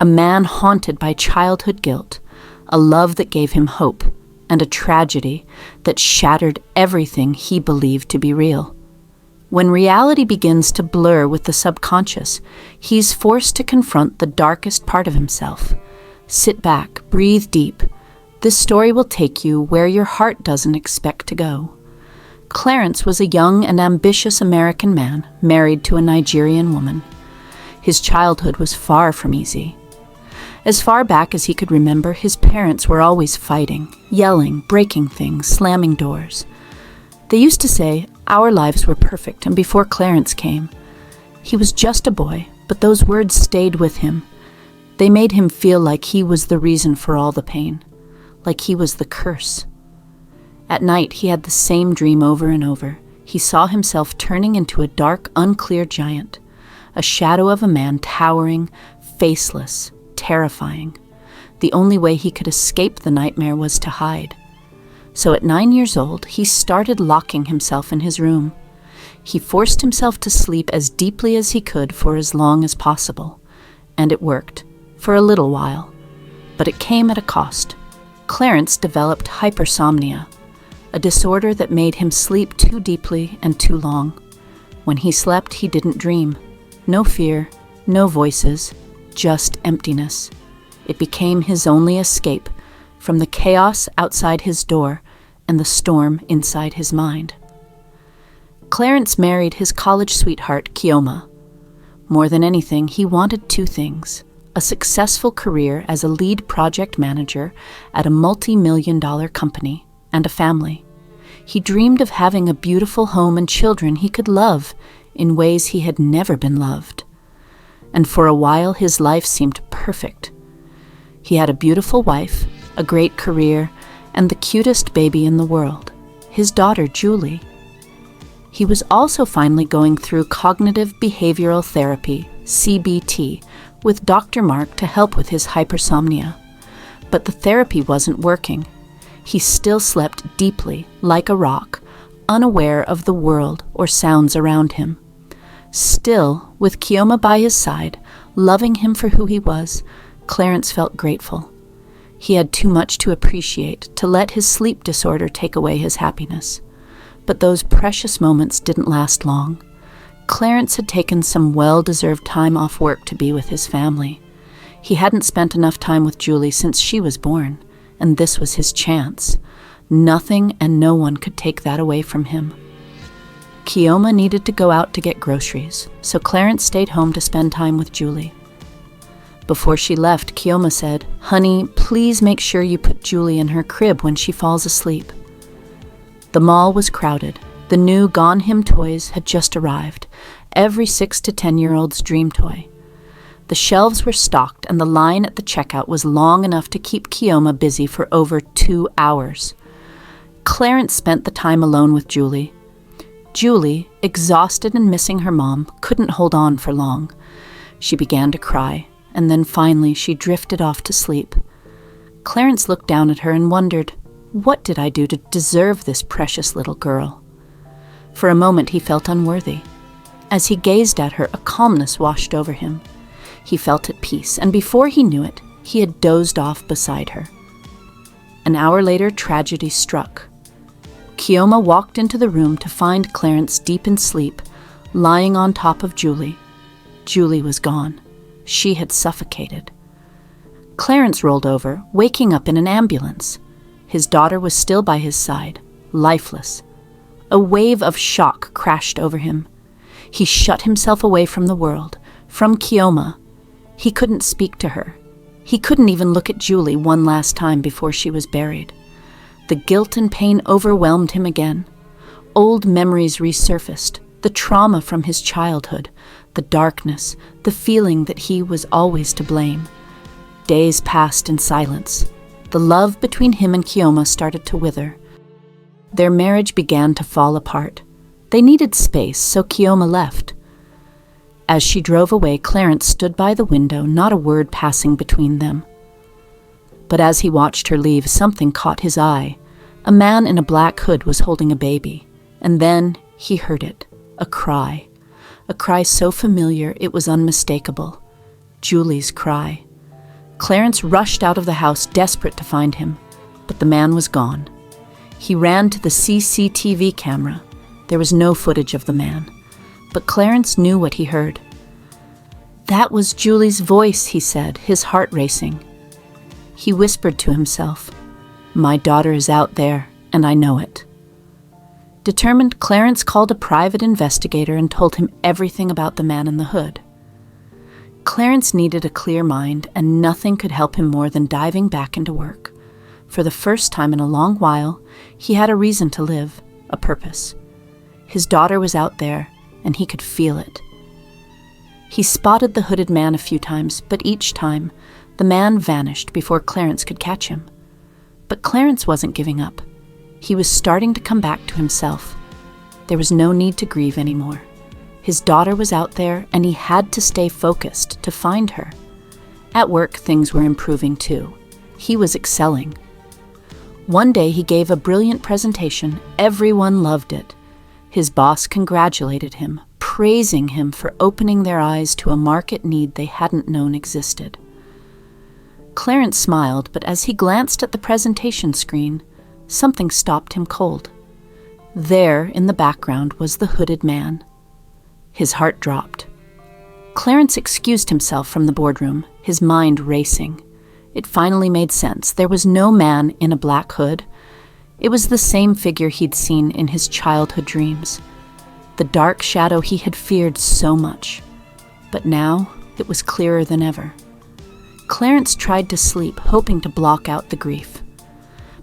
a man haunted by childhood guilt, a love that gave him hope, and a tragedy that shattered everything he believed to be real. When reality begins to blur with the subconscious, he's forced to confront the darkest part of himself. Sit back, breathe deep. This story will take you where your heart doesn't expect to go. Clarence was a young and ambitious American man married to a Nigerian woman. His childhood was far from easy. As far back as he could remember, his parents were always fighting, yelling, breaking things, slamming doors. They used to say our lives were perfect, and before Clarence came. He was just a boy, but those words stayed with him. They made him feel like he was the reason for all the pain, like he was the curse. At night, he had the same dream over and over. He saw himself turning into a dark, unclear giant, a shadow of a man towering, faceless, terrifying. The only way he could escape the nightmare was to hide. So at 9 years old, he started locking himself in his room. He forced himself to sleep as deeply as he could for as long as possible. And it worked, for a little while. But it came at a cost. Clarence developed hypersomnia, a disorder that made him sleep too deeply and too long. When he slept, he didn't dream. No fear, no voices, just emptiness. It became his only escape from the chaos outside his door and the storm inside his mind. Clarence married his college sweetheart, Kioma. More than anything, he wanted two things: a successful career as a lead project manager at a multi-million-dollar company, and a family. He dreamed of having a beautiful home and children he could love in ways he had never been loved. And for a while, his life seemed perfect. He had a beautiful wife, a great career, and the cutest baby in the world, his daughter, Julie. He was also finally going through cognitive behavioral therapy, CBT, with Dr. Mark to help with his hypersomnia. But the therapy wasn't working. He still slept deeply, like a rock, unaware of the world or sounds around him. Still, with Kioma by his side, loving him for who he was, Clarence felt grateful. He had too much to appreciate to let his sleep disorder take away his happiness. But those precious moments didn't last long. Clarence had taken some well-deserved time off work to be with his family. He hadn't spent enough time with Julie since she was born, and this was his chance. Nothing and no one could take that away from him. Kioma needed to go out to get groceries, so Clarence stayed home to spend time with Julie. Before she left, Kioma said, "Honey, please make sure you put Julie in her crib when she falls asleep." The mall was crowded. The new Gone Him toys had just arrived, every 6 to 10-year-old's dream toy. The shelves were stocked, and the line at the checkout was long enough to keep Kioma busy for over 2 hours. Clarence spent the time alone with Julie. Julie, exhausted and missing her mom, couldn't hold on for long. She began to cry, and then finally she drifted off to sleep. Clarence looked down at her and wondered, what did I do to deserve this precious little girl? For a moment he felt unworthy. As he gazed at her, a calmness washed over him. He felt at peace, and before he knew it, he had dozed off beside her. An hour later, tragedy struck. Kioma walked into the room to find Clarence deep in sleep, lying on top of Julie. Julie was gone. She had suffocated. Clarence rolled over, waking up in an ambulance. His daughter was still by his side, lifeless. A wave of shock crashed over him. He shut himself away from the world, from Kioma. He couldn't speak to her. He couldn't even look at Julie one last time before she was buried. The guilt and pain overwhelmed him again. Old memories resurfaced, the trauma from his childhood, the darkness, the feeling that he was always to blame. Days passed in silence. The love between him and Kioma started to wither. Their marriage began to fall apart. They needed space, so Kioma left. As she drove away, Clarence stood by the window, not a word passing between them. But as he watched her leave, something caught his eye. A man in a black hood was holding a baby, and then he heard it, a cry so familiar it was unmistakable. Julie's cry. Clarence rushed out of the house, desperate to find him, but the man was gone. He ran to the CCTV camera. There was no footage of the man, but Clarence knew what he heard. "That was Julie's voice," he said, his heart racing. He whispered to himself, "My daughter is out there, and I know it." Determined, Clarence called a private investigator and told him everything about the man in the hood. Clarence needed a clear mind, and nothing could help him more than diving back into work. For the first time in a long while, he had a reason to live, a purpose. His daughter was out there, and he could feel it. He spotted the hooded man a few times, but each time, the man vanished before Clarence could catch him. But Clarence wasn't giving up. He was starting to come back to himself. There was no need to grieve anymore. His daughter was out there, and he had to stay focused to find her. At work, things were improving too. He was excelling. One day he gave a brilliant presentation. Everyone loved it. His boss congratulated him, praising him for opening their eyes to a market need they hadn't known existed. Clarence smiled, but as he glanced at the presentation screen, something stopped him cold. There, in the background, was the hooded man. His heart dropped. Clarence excused himself from the boardroom, his mind racing. It finally made sense. There was no man in a black hood. It was the same figure he'd seen in his childhood dreams, the dark shadow he had feared so much. But now it was clearer than ever. Clarence tried to sleep, hoping to block out the grief.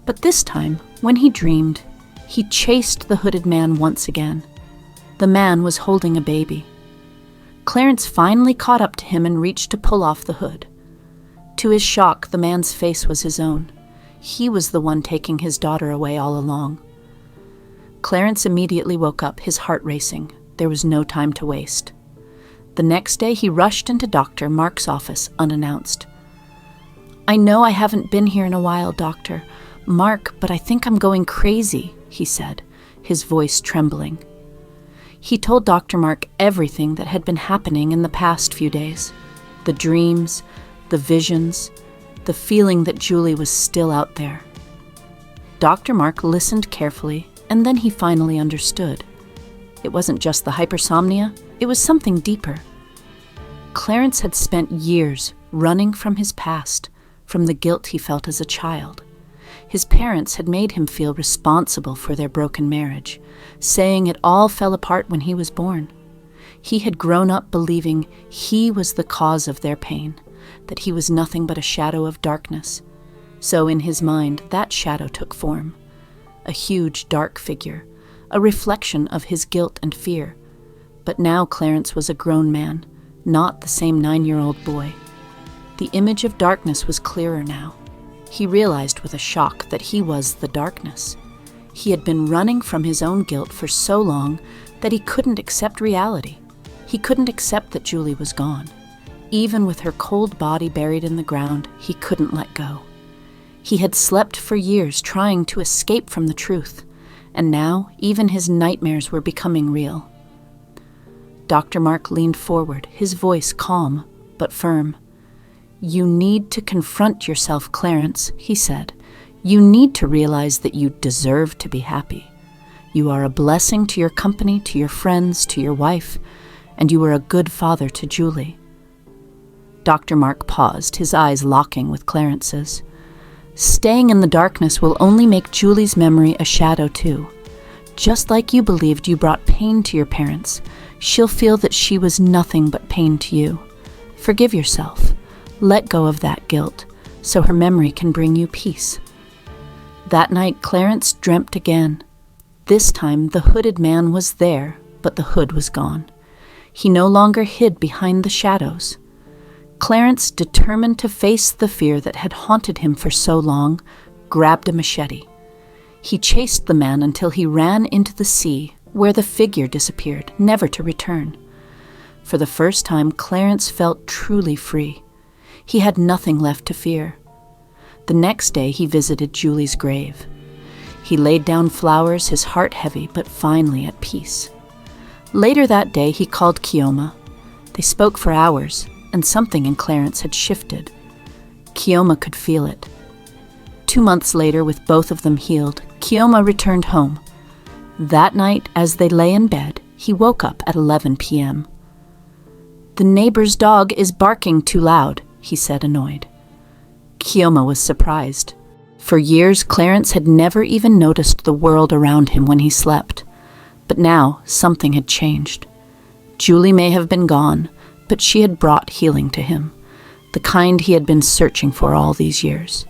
But this time, when he dreamed, he chased the hooded man once again. The man was holding a baby. Clarence finally caught up to him and reached to pull off the hood. To his shock, the man's face was his own. He was the one taking his daughter away all along. Clarence immediately woke up, his heart racing. There was no time to waste. The next day, he rushed into Dr. Mark's office unannounced. "I know I haven't been here in a while, Doctor Mark, but I think I'm going crazy," he said, his voice trembling. He told Dr. Mark everything that had been happening in the past few days. The dreams, the visions, the feeling that Julie was still out there. Dr. Mark listened carefully, and then he finally understood. It wasn't just the hypersomnia, it was something deeper. Clarence had spent years running from his past, from the guilt he felt as a child. His parents had made him feel responsible for their broken marriage, saying it all fell apart when he was born. He had grown up believing he was the cause of their pain, that he was nothing but a shadow of darkness. So in his mind, that shadow took form. A huge, dark figure, a reflection of his guilt and fear. But now Clarence was a grown man, not the same 9-year-old boy. The image of darkness was clearer now. He realized with a shock that he was the darkness. He had been running from his own guilt for so long that he couldn't accept reality. He couldn't accept that Julie was gone. Even with her cold body buried in the ground, he couldn't let go. He had slept for years trying to escape from the truth, and now even his nightmares were becoming real. Dr. Mark leaned forward, his voice calm but firm. "You need to confront yourself, Clarence," he said. "You need to realize that you deserve to be happy. You are a blessing to your company, to your friends, to your wife, and you are a good father to Julie." Dr. Mark paused, his eyes locking with Clarence's. "Staying in the darkness will only make Julie's memory a shadow too. Just like you believed you brought pain to your parents, she'll feel that she was nothing but pain to you. Forgive yourself. Let go of that guilt, so her memory can bring you peace." That night, Clarence dreamt again. This time, the hooded man was there, but the hood was gone. He no longer hid behind the shadows. Clarence, determined to face the fear that had haunted him for so long, grabbed a machete. He chased the man until he ran into the sea, where the figure disappeared, never to return. For the first time, Clarence felt truly free. He had nothing left to fear. The next day, he visited Julie's grave. He laid down flowers, his heart heavy, but finally at peace. Later that day, he called Kioma. They spoke for hours, and something in Clarence had shifted. Kioma could feel it. 2 months later, with both of them healed, Kioma returned home. That night, as they lay in bed, he woke up at 11 p.m. "The neighbor's dog is barking too loud," he said, annoyed. Kioma was surprised. For years, Clarence had never even noticed the world around him when he slept. But now, something had changed. Julie may have been gone, but she had brought healing to him, the kind he had been searching for all these years.